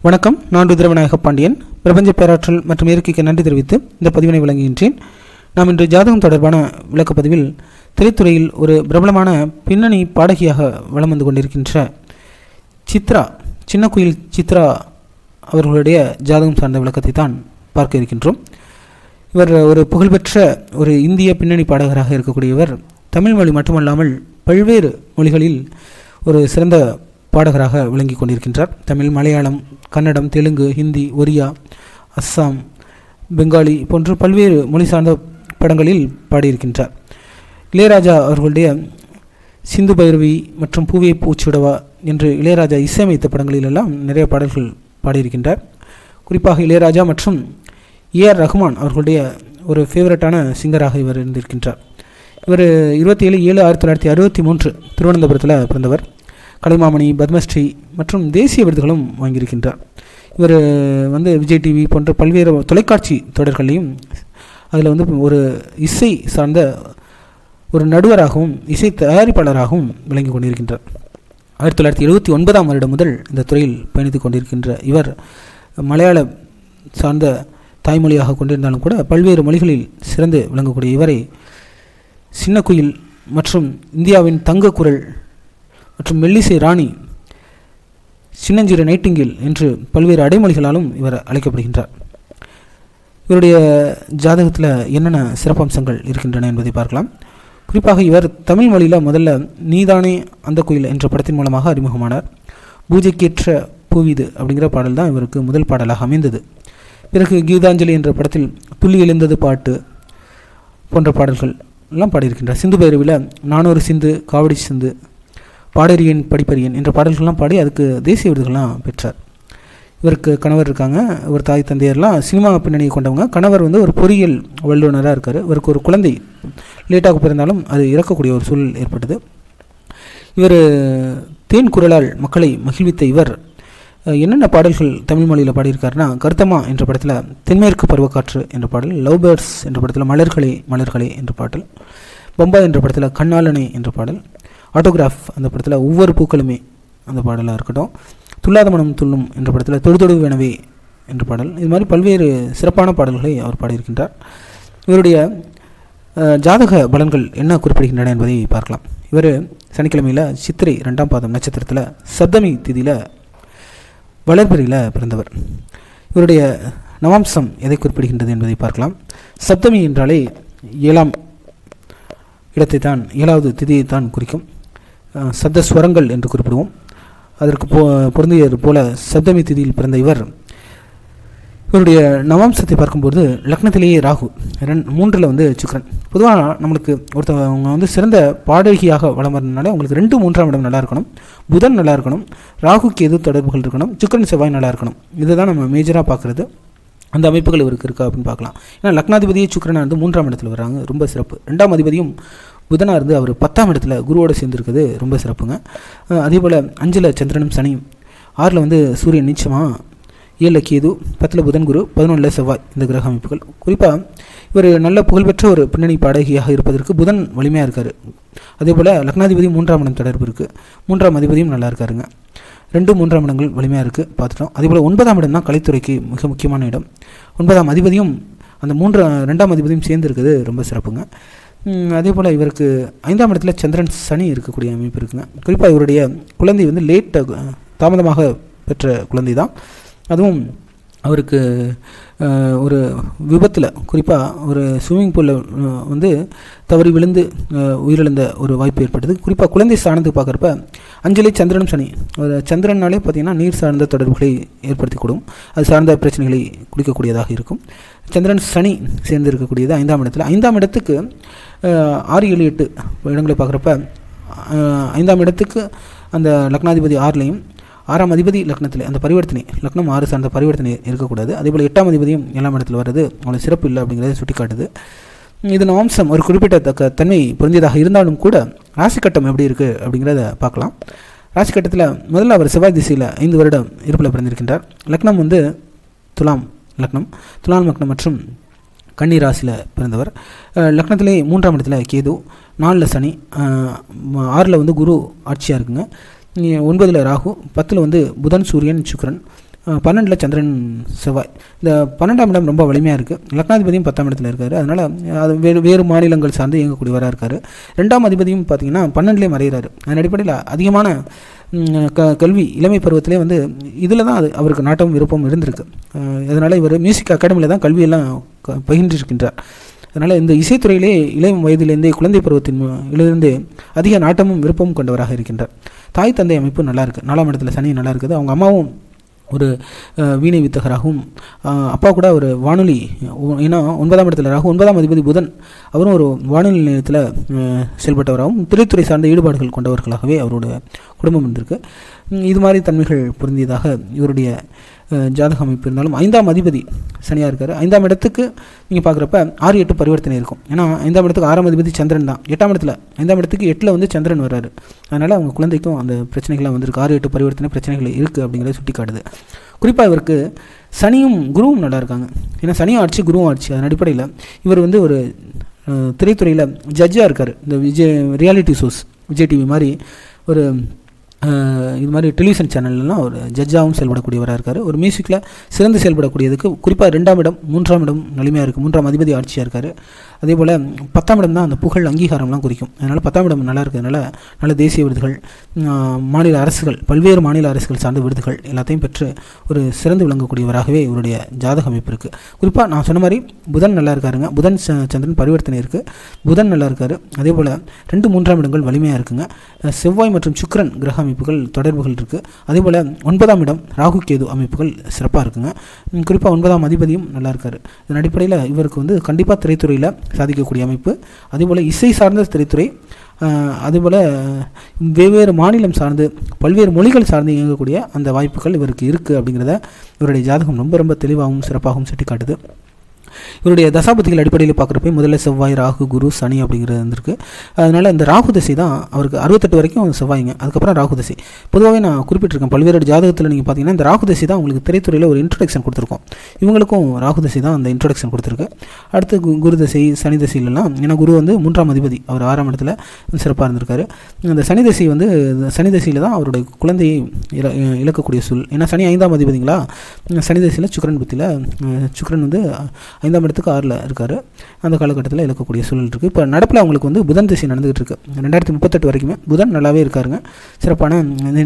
வணக்கம். நான் ருத்ரவிநாயக பாண்டியன். பிரபஞ்ச பேராற்றல் மற்றும் இயற்கைக்கு நன்றி தெரிவித்து இந்த பதிவினை வழங்குகின்றேன். நாம் இன்று ஜாதகம் தொடர்பான விளக்கப்பதிவில் திரைத்துறையில் ஒரு பிரபலமான பின்னணி பாடகியாக வலம் வந்து கொண்டிருக்கின்ற சித்ரா, சின்ன குயில் சித்ரா அவர்களுடைய ஜாதகம் சார்ந்த விளக்கத்தை தான் பார்க்க இருக்கின்றோம். இவர் ஒரு புகழ்பெற்ற ஒரு இந்திய பின்னணி பாடகராக இருக்கக்கூடியவர். தமிழ் மொழி மட்டுமல்லாமல் பல்வேறு மொழிகளில் ஒரு சிறந்த பாடகராக விளங்கி கொண்டிருக்கின்றார். தமிழ், மலையாளம், கன்னடம், தெலுங்கு, ஹிந்தி, ஒரியா, அஸ்ஸாம், பெங்காலி போன்ற பல்வேறு மொழி சார்ந்த படங்களில் பாடியிருக்கின்றார். இளையராஜா அவர்களுடைய சிந்து பைரவி மற்றும் பூவே பூச்சுடவா என்று இளையராஜா இசையமைத்த படங்களிலெல்லாம் நிறைய பாடல்கள் பாடியிருக்கின்றார். குறிப்பாக இளையராஜா மற்றும் ஏஆர் ரஹ்மான் அவர்களுடைய ஒரு ஃபேவரட்டான சிங்கராக இவர் இருந்திருக்கின்றார். இவர் 27/7/1963 திருவனந்தபுரத்தில் பிறந்தவர். கலைமாமணி, பத்மஸ்ரீ மற்றும் தேசிய விருதுகளும் வாங்கியிருக்கின்றார். இவர் விஜய் டிவி போன்ற பல்வேறு தொலைக்காட்சி தொடர்களையும் அதில் ஒரு இசை சார்ந்த ஒரு நடுவராகவும் இசை தயாரிப்பாளராகவும் விளங்கி கொண்டிருக்கின்றார். 1979 முதல் இந்த துறையில் பயணித்து கொண்டிருக்கின்ற இவர் மலையாள சார்ந்த தாய்மொழியாக கொண்டிருந்தாலும் கூட பல்வேறு மொழிகளில் சிறந்து விளங்கக்கூடிய இவரை சின்ன குயில் மற்றும் இந்தியாவின் தங்க குரல் மற்றும் மெல்லிசை ராணி, சின்னஞ்சிறு நைட்டிங்கில் என்று பல்வேறு அடைமொழிகளாலும் இவர் அழைக்கப்படுகின்றார். இவருடைய ஜாதகத்தில் என்னென்ன சிறப்பம்சங்கள் இருக்கின்றன என்பதை பார்க்கலாம். குறிப்பாக இவர் தமிழ் மொழியில் முதல்ல நீதானே அந்த குயில் என்ற படத்தின் மூலமாக அறிமுகமானார். பூஜைக்கேற்ற பூவிது அப்படிங்கிற பாடல் தான் இவருக்கு முதல் பாடலாக அமைந்தது. பிறகு கீதாஞ்சலி என்ற படத்தில் துள்ளி எழுந்தது பாட்டு போன்ற பாடல்கள் எல்லாம் பாடியிருக்கின்றார். சிந்து பைரவியில் நானூறு சிந்து, காவடி சிந்து, பாடறியன் படிப்பறியன் என்ற பாடல்கள்லாம் பாடி அதுக்கு தேசிய விருதுகள்லாம் பெற்றார். இவருக்கு கணவர் இருக்காங்க. இவர் தாய் தந்தையர்லாம் சினிமா பின்னணியை கொண்டவங்க. கணவர் ஒரு பொறியியல் வல்லுநராக இருக்கார். இவருக்கு ஒரு குழந்தை லேட்டாக பிறந்தாலும் அது இறக்கக்கூடிய ஒரு சூழல் ஏற்பட்டது. இவர் தேன் குரலால் மக்களை மகிழ்வித்த இவர் என்னென்ன பாடல்கள் தமிழ் மொழியில் பாடியிருக்காருன்னா, கருத்தம்மா என்ற படத்தில் தென்மேற்கு பருவக்காற்று என்ற பாடல், லவ் பேர்ட்ஸ் என்ற படத்தில் மலர்களே மலர்களே என்ற பாடல், பொம்பா என்ற படத்தில் கண்ணாலனே என்ற பாடல், ஆட்டோகிராஃப் அந்த படத்தில் ஒவ்வொரு பூக்களுமே அந்த பாடலாக இருக்கட்டும், துல்லாத மனம் துள்ளும் என்ற படத்தில் தொடுதொடு வேணவே என்ற பாடல், இது மாதிரி பல்வேறு சிறப்பான பாடல்களை அவர் பாடியிருக்கின்றார். இவருடைய ஜாதக பலன்கள் என்ன குறிப்பிடுகின்றன என்பதை பார்க்கலாம். இவர் சனிக்கிழமையில் சித்திரை 2ஆம் பாதம் நட்சத்திரத்தில் சப்தமி திதியில் வளர்பிறையில் பிறந்தவர். இவருடைய நவாம்சம் எதை குறிப்பிடுகின்றது என்பதை பார்க்கலாம். சப்தமி என்றாலே 7ஆம் இடத்தை தான், 7வது திதியை தான் குறிக்கும். சப்த ஸ்வரங்கள் என்று குறிப்பிடுவோம். அதற்கு பொருந்தியது போல சப்தமி திதியில் பிறந்த இவருடைய நவாம்சத்தை பார்க்கும்போது லக்னத்திலேயே ராகு, 3ல் சுக்கிரன். பொதுவாக நம்மளுக்கு ஒருத்தவங்க சிறந்த பாடகியாக வளம் வரதுனால உங்களுக்கு 2, 3ஆம் இடம் நல்லா இருக்கணும், புதன் நல்லா இருக்கணும், ராகுக்கு எது தொடர்புகள் இருக்கணும், சுக்கிரன் செவ்வாய் நல்லா இருக்கணும். இதுதான் நம்ம மேஜராக பார்க்குறது. அந்த அமைப்புகள் இவருக்கு இருக்கா அப்படின்னு பார்க்கலாம். ஏன்னா லக்னாதிபதியே சுக்கிரனாக இருந்து 3ஆம் இடத்துல வராங்க, ரொம்ப சிறப்பு. 2ஆம் அதிபதியும் புதனாக இருந்து அவர் 10ஆம் இடத்துல குருவோடு சேர்ந்துருக்குது, ரொம்ப சிறப்புங்க. அதே போல் 5ல் சந்திரனும் சனியும், 6ல் சூரியன் நீச்சமாக, 7ல் கேது, 10ல் புதன் குரு, 11ல் செவ்வாய் இந்த கிரக அமைப்புகள். குறிப்பாக இவர் நல்ல புகழ்பெற்ற ஒரு பின்னணி பாடகியாக இருப்பதற்கு புதன் வலிமையாக இருக்கார். அதே போல் லக்னாதிபதி 3ஆம் இடம் தொடர்பு இருக்குது, 3ஆம் அதிபதியும் நல்லா இருக்காருங்க. 2, 3ஆம் இடங்கள் வலிமையாக இருக்குது பார்த்துட்டோம். அதே போல் 9ஆம் இடம் தான் கலைத்துறைக்கு மிக முக்கியமான இடம். 9ஆம் அதிபதியும் அந்த 2ஆம் அதிபதியும் சேர்ந்து இருக்குது, ரொம்ப சிறப்புங்க. அதே போல் இவருக்கு 5ஆம் இடத்துல சந்திரன் சனி இருக்கக்கூடிய அமைப்பு இருக்குங்க. குறிப்பாக இவருடைய குழந்தை தாமதமாக பெற்ற குழந்தை தான். அதுவும் அவருக்கு ஒரு விபத்தில், குறிப்பாக ஒரு ஸ்விம்மிங் பூலில் தவறி விழுந்து உயிரிழந்த ஒரு வாய்ப்பு ஏற்பட்டது. குறிப்பாக குழந்தை சார்ந்து பார்க்குறப்ப 5லே சந்திரனும் சனி, ஒரு சந்திரனாலே பார்த்திங்கன்னா நீர் சார்ந்த தொடர்புகளை ஏற்படுத்தி கொடுக்கும், அது சார்ந்த பிரச்சனைகளை குடிக்கக்கூடியதாக இருக்கும். சந்திரன் சனி சேர்ந்து இருக்கக்கூடியது 5ஆம் இடத்துல. 5ஆம் இடத்துக்கு 6, 7, 8 இடங்களை பார்க்குறப்ப 5ஆம் இடத்துக்கு அந்த லக்னாதிபதி 6லையும், 6ஆம் அதிபதி லக்னத்தில் அந்த பரிவர்த்தனை, லக்னம் 6 சார்ந்த பரிவர்த்தனை இருக்கக்கூடாது. அதேபோல் 8ஆம் அதிபதியும் 7ஆம் இடத்தில் வர்றது அவ்வளோ சிறப்பு இல்லை அப்படிங்கிறத சுட்டி காட்டுது. இது நவம்சம் ஒரு குறிப்பிடத்தக்க தன்மை பொருந்தியதாக இருந்தாலும் கூட ராசி கட்டம் எப்படி இருக்குது அப்படிங்கிறத பார்க்கலாம். ராசி கட்டத்தில் முதல்ல அவர் செவ்வாய் திசையில் 5 வருடம் இருப்பில் பிறந்திருக்கின்றார். லக்னம் துலாம் லக்னம், துலாம் லக்னம் மற்றும் கன்னி ராசியில் பிறந்தவர். லக்னத்திலே 3ஆம் இடத்துல கேது, 4ல் சனி, 6ல் குரு ஆட்சியாக இருக்குங்க. 9ல் ராகு, 10ல் புதன் சூரியன் சுக்கிரன், 12 சந்திரன் செவ்வாய். இந்த 12ஆம் இடம் ரொம்ப வலிமையாக இருக்குது. லக்னாதிபதியும் 10ஆம் இடத்துல இருக்கார். அதனால் அது வேறு மாநிலங்கள் சார்ந்து இயங்கக்கூடியவராக இருக்கார். 2ஆம் அதிபதியும் பார்த்திங்கன்னா 12லேயே மறைகிறார். அதன் அடிப்படையில் அதிகமான கல்வி இளமை பருவத்திலே வந்து இதில் தான் அது அவருக்கு நாட்டம் விருப்பம் இருந்திருக்கு. அதனால் இவர் மியூசிக் அகாடமியில் தான் கல்வியெல்லாம் பயின்றிருக்கின்றார். அதனால் இந்த இசைத்துறையிலே இளம் வயதிலேருந்தே குழந்தை பருவத்திலிருந்தே அதிக நாட்டமும் விருப்பமும் கொண்டவராக இருக்கின்றார். தாய் தந்தை அமைப்பு நல்லா இருக்குது. 4ஆம் இடத்துல சனி நல்லா இருக்குது. அவங்க அம்மாவும் ஒரு வீணை வித்தகராகவும், அப்பா கூட ஒரு வானொலி, ஏன்னா 9ஆம் இடத்துல ராகு, 9ஆம் அதிபதி புதன், அவரும் ஒரு வானொலி நிலையத்தில் செயல்பட்டவராகவும் திரைத்துறை சார்ந்த ஈடுபாடுகள் கொண்டவர்களாகவே அவருடைய குடும்பம் இருந்திருக்கு. இது மாதிரி தன்மைகள் பொருந்தியதாக இவருடைய ஜாதக அமைப்பு இருந்தாலும் 5ஆம் அதிபதி சனியாக இருக்கார். 5ஆம் இடத்துக்கு நீங்கள் பார்க்குறப்ப 6-8 பரிவர்த்தனை இருக்கும். ஏன்னா 5ஆம் இடத்துக்கு 6ஆம் அதிபதி சந்திரன் தான். 8ஆம் இடத்துல 5ஆம் இடத்துக்கு 8ல் வந்து சந்திரன் வர்றாரு. அதனால் அவங்க குழந்தைக்கும் அந்த பிரச்சனைகள்லாம் வந்திருக்கு. 6-8 பரிவர்த்தனை பிரச்சனைகள் இருக்குது அப்படிங்கிறத சுட்டி காட்டுது. குறிப்பாக இவருக்கு சனியும் குருவும் நல்லா இருக்காங்க. ஏன்னா சனியும் ஆட்சி குருவும் ஆட்சி. அதன் அடிப்படையில் இவர் வந்து ஒரு திரைத்துறையில் ஜட்ஜாக இருக்கார். இந்த ரியாலிட்டி ஷோஸ் விஜய் டிவி மாதிரி ஒரு இது மாதிரி டெலிவிஷன் சேனல்லாம் ஒரு ஜட்ஜாகவும் செயல்படக்கூடியவராக இருக்கார். ஒரு மியூசிக்கில் சிறந்து செயல்படக்கூடியதுக்கு குறிப்பாக 2ஆம் இடம் 3ஆம் இடம் வலிமையாக இருக்குது. 3ஆம் அதிபதி ஆட்சியாக இருக்கார். அதே போல் 10ஆம் இடம் தான் அந்த புகழ் அங்கீகாரம்லாம் குறிக்கும். அதனால் 10ஆம் இடம் நல்லா இருக்கிறதுனால நல்ல தேசிய விருதுகள், மாநில அரசுகள், பல்வேறு மாநில அரசுகள் சார்ந்த விருதுகள் எல்லாத்தையும் பெற்று ஒரு சிறந்து விளங்கக்கூடியவராகவே இவருடைய ஜாதக அமைப்பு இருக்குது. குறிப்பாக நான் சொன்ன மாதிரி புதன் நல்லா இருக்காருங்க. புதன் சந்திரன் பரிவர்த்தனை இருக்குது. புதன் நல்லா இருக்கார். அதே போல் 2, 3ஆம் இடங்கள் வலிமையாக இருக்குங்க. செவ்வாய் மற்றும் சுக்கிரன் கிரக அமைப்புகள் தொடர்புகள் இருக்குது. அதே போல் 9ஆம் இடம் ராகு கேது அமைப்புகள் சிறப்பாக இருக்குங்க. குறிப்பாக 9ஆம் அதிபதியும் நல்லா இருக்கார். இதன் அடிப்படையில் இவருக்கு வந்து கண்டிப்பாக திரைத்துறையில் சாதிக்கக்கூடிய அமைப்பு. அதேபோல் இசை சார்ந்த திரைத்துறை, அதுபோல் வெவ்வேறு மாநிலம் சார்ந்து பல்வேறு மொழிகள் சார்ந்து இயங்கக்கூடிய அந்த வாய்ப்புகள் இவருக்கு இருக்குது அப்படிங்கிறத இவருடைய ஜாதகம் ரொம்ப ரொம்ப தெளிவாகவும் சிறப்பாகவும் சுட்டி காட்டுது. இவருடைய தசாபதிகள் அடிப்படையில் பார்க்குறப்ப முதல்ல செவ்வாய், ராகு, குரு, சனி அப்படிங்கிறது இருந்திருக்கு. அதனால் இந்த ராகு தசை தான் அவருக்கு 68 வரைக்கும் செவ்வாய்ங்க. அதுக்கப்புறம் ராகு தசை. பொதுவாகவே நான் குறிப்பிட்டிருக்கேன், பல்வேறு ஜாதகத்தில் நீங்கள் பார்த்தீங்கன்னா இந்த ராகு தசை தான் உங்களுக்கு திரைத்துறையில் ஒரு இன்ட்ரொடக்ஷன் கொடுத்துருக்கோம். இவங்களுக்கும் ராகு தசை தான் அந்த இன்ட்ரொடக்ஷன் கொடுத்துருக்கு. அடுத்து குரு தசை, சனி தசையிலலாம், ஏன்னா குரு வந்து 3ஆம் அதிபதி, அவர் 6ஆம் இடத்துல சிறப்பாக இருந்திருக்காரு. அந்த சனி தசை வந்து சனி தசையில் தான் அவருடைய குழந்தையை இழக்கக்கூடிய சூழ். ஏன்னா சனி 5ஆம் அதிபதிங்களா. சனி தசையில் சுக்கிரன் புத்தியில் சுக்கிரன் வந்து 5ஆம் இடத்துக்கு 6ல் இருக்கார். அந்த காலகட்டத்தில் இழக்கக்கூடிய சூழல் இருக்குது. இப்போ நடப்பில் அவங்களுக்கு வந்து புதன் திசை நடந்துகிட்டு இருக்குது. 2038 வரைக்குமே புதன் நல்லாவே இருக்காருங்க. சிறப்பான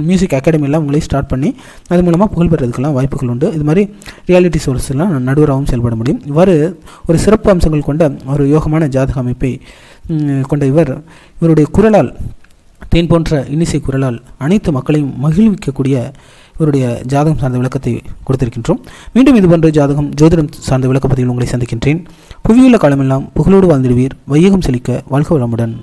மியூசிக் அகாடமியெல்லாம் அவங்களே ஸ்டார்ட் பண்ணி அது மூலமாக புகழ் பெறதுக்கெல்லாம் வாய்ப்புகள் உண்டு. இது மாதிரி ரியாலிட்டி ஷோஸ்லாம் நடுவராகவும் செயல்பட முடியும். இவ்வாறு ஒரு சிறப்பு அம்சங்கள் கொண்ட ஒரு யோகமான ஜாதக அமைப்பை கொண்ட இவருடைய குரலால், தேன் போன்ற இன்னிசை குரலால் அனைத்து மக்களையும் மகிழ்விக்கக்கூடிய இவருடைய ஜாதகம் சார்ந்த விளக்கத்தை கொடுத்திருக்கின்றோம். மீண்டும் இதுபோன்ற ஜாதகம், ஜோதிடம் சார்ந்த விளக்கப்பதிவில் உங்களை சந்திக்கின்றேன். புவியுள்ள காலமெல்லாம் புகழோடு வாழ்ந்திடுவீர். வையகம் செழிக்க வாழ்க வளமுடன்.